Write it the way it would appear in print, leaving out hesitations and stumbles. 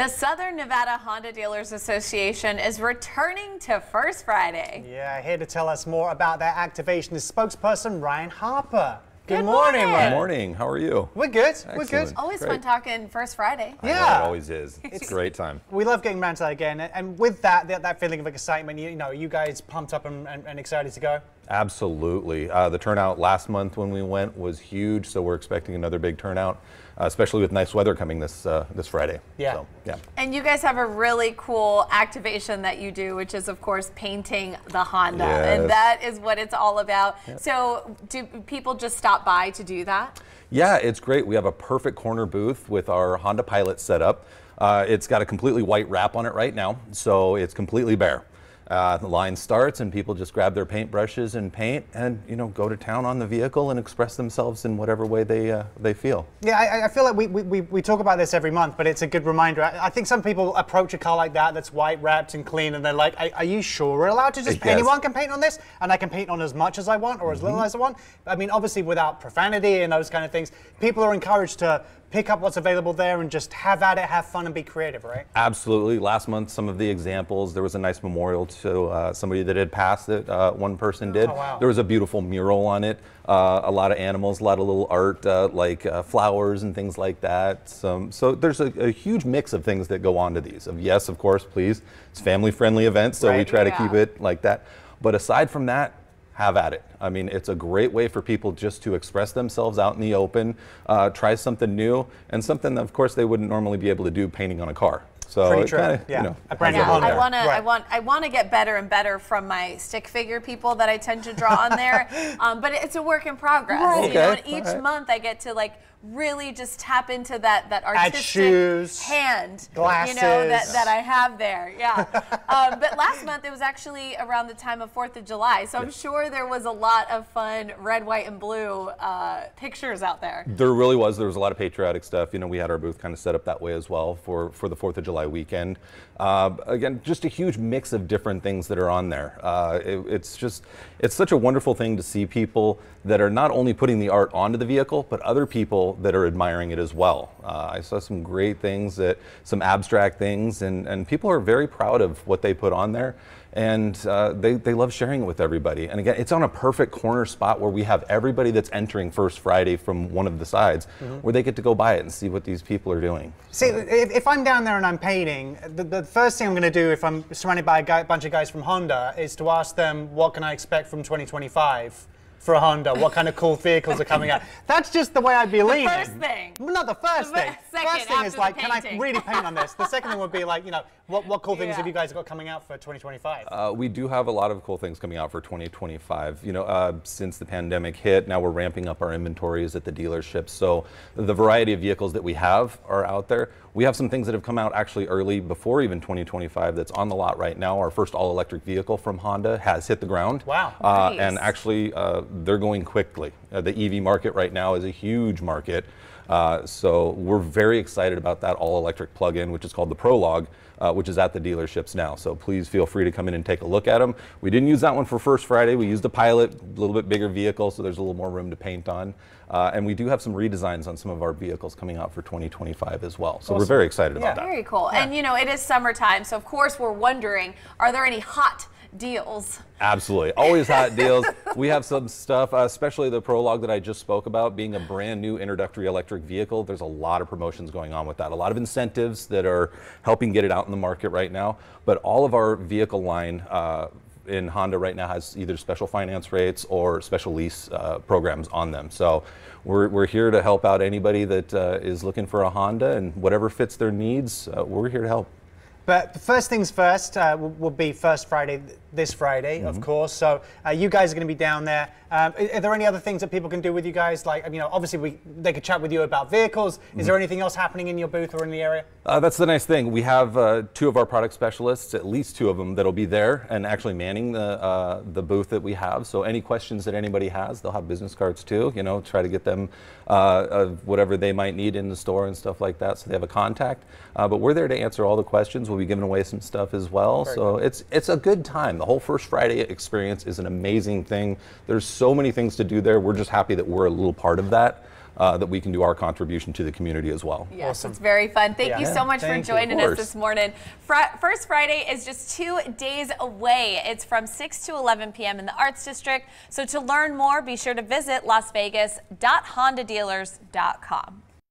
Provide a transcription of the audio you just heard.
The Southern Nevada Honda Dealers Association is returning to First Friday. Yeah, here to tell us more about their activation is spokesperson Ryan Harper. Good morning, Ryan. Good morning. How are you? We're good. Excellent. We're good. Always fun talking First Friday. Yeah, I know, it always is. It's a great time. We love getting around to that again, and with that feeling of excitement, you know, you guys pumped up and excited to go? Absolutely. The turnout last month when we went was huge, so we're expecting another big turnout, especially with nice weather coming this Friday. Yeah. So, yeah. And you guys have a really cool activation that you do, which is, of course, painting the Honda. Yes. And that is what it's all about. Yep. So do people just stop by to do that? Yeah, it's great. We have a perfect corner booth with our Honda Pilot set up. It's got a completely white wrap on it right now, so it's completely bare. The line starts and people just grab their paint brushes and paint and, you know, go to town on the vehicle and express themselves in whatever way they feel. Yeah, I feel like we talk about this every month, but it's a good reminder. I think some people approach a car like that's white wrapped and clean, and they're like, are you sure we're allowed to just, anyone can paint on this? And I can paint on as much as I want or as little as I want? I mean, obviously without profanity and those kind of things, people are encouraged to pick up what's available there and just have at it, have fun, and be creative, right? Absolutely. Last month, some of the examples, there was a nice memorial to somebody that had passed that one person did. Oh, wow. There was a beautiful mural on it, a lot of animals, a lot of little art, like flowers and things like that. So there's a huge mix of things that go on to these. Yes, of course, please. It's family-friendly events, so we try to keep it like that. But aside from that, have at it. I mean, it's a great way for people just to express themselves out in the open, try something new, and something that, of course, they wouldn't normally be able to do painting on a car. So pretty true. Kinda, yeah. You know, a brand new Honda. I want to get better and better from my stick figure people that I tend to draw on there, but it's a work in progress. Right. You know, and each month I get to like really just tap into that artistic hand, glasses, you know, that I have there. Yeah. But last month it was actually around the time of 4th of July, so I'm sure there was a lot of fun red, white, and blue pictures out there. There really was. There was a lot of patriotic stuff. You know, we had our booth kind of set up that way as well for the 4th of July weekend. Again, just a huge mix of different things that are on there. It's such a wonderful thing to see people that are not only putting the art onto the vehicle, but other people that are admiring it as well. I saw some great things, some abstract things, and people are very proud of what they put on there. And they love sharing it with everybody. And again, it's on a perfect corner spot where we have everybody that's entering First Friday from one of the sides, where they get to go by it and see what these people are doing. See, if I'm down there and I'm painting, the first thing I'm going to do if I'm surrounded by a bunch of guys from Honda is to ask them, what can I expect from 2025? For a Honda, what kind of cool vehicles are coming out? That's just the way I'd be leaning. The first thing. Well, not the first thing. First thing is like, can I really paint on this? The second thing would be like, you know, what cool things have you guys got coming out for 2025? We do have a lot of cool things coming out for 2025. You know, since the pandemic hit, now we're ramping up our inventories at the dealerships. So the variety of vehicles that we have are out there. We have some things that have come out actually early before even 2025 that's on the lot right now. Our first all-electric vehicle from Honda has hit the ground. Wow. Nice. And actually, they're going quickly. The EV market right now is a huge market. So we're very excited about that all-electric plug-in, which is called the Prologue, which is at the dealerships now. So please feel free to come in and take a look at them. We didn't use that one for First Friday. We used the Pilot, a little bit bigger vehicle, so there's a little more room to paint on. And we do have some redesigns on some of our vehicles coming out for 2025 as well. So we're very excited about that. Very cool. Yeah. And you know, it is summertime, so of course we're wondering, are there any hot deals? Absolutely. Always hot deals. We have some stuff, especially the Prologue that I just spoke about, being a brand new introductory electric vehicle. There's a lot of promotions going on with that. A lot of incentives that are helping get it out in the market right now. But all of our vehicle line in Honda right now has either special finance rates or special lease programs on them. So we're here to help out anybody that is looking for a Honda, and whatever fits their needs, we're here to help. But first things first will be First Friday, this Friday, of course. So you guys are going to be down there. Are there any other things that people can do with you guys? Like, you know, obviously they could chat with you about vehicles. Is there anything else happening in your booth or in the area? That's the nice thing. We have 2 of our product specialists, at least 2 of them, that'll be there and actually manning the booth that we have. So any questions that anybody has, they'll have business cards too. You know, try to get them whatever they might need in the store and stuff like that, so they have a contact. But we're there to answer all the questions. We'll be giving away some stuff as well. So it's a good time. The whole First Friday experience is an amazing thing. There's so many things to do there. We're just happy that we're a little part of that. that we can do our contribution to the community as well. Yes, Awesome. it's very fun. Thank you so much for joining us this morning. First Friday is just 2 days away. It's from 6 to 11 p.m. in the Arts District. So to learn more, be sure to visit lasvegas.hondadealers.com.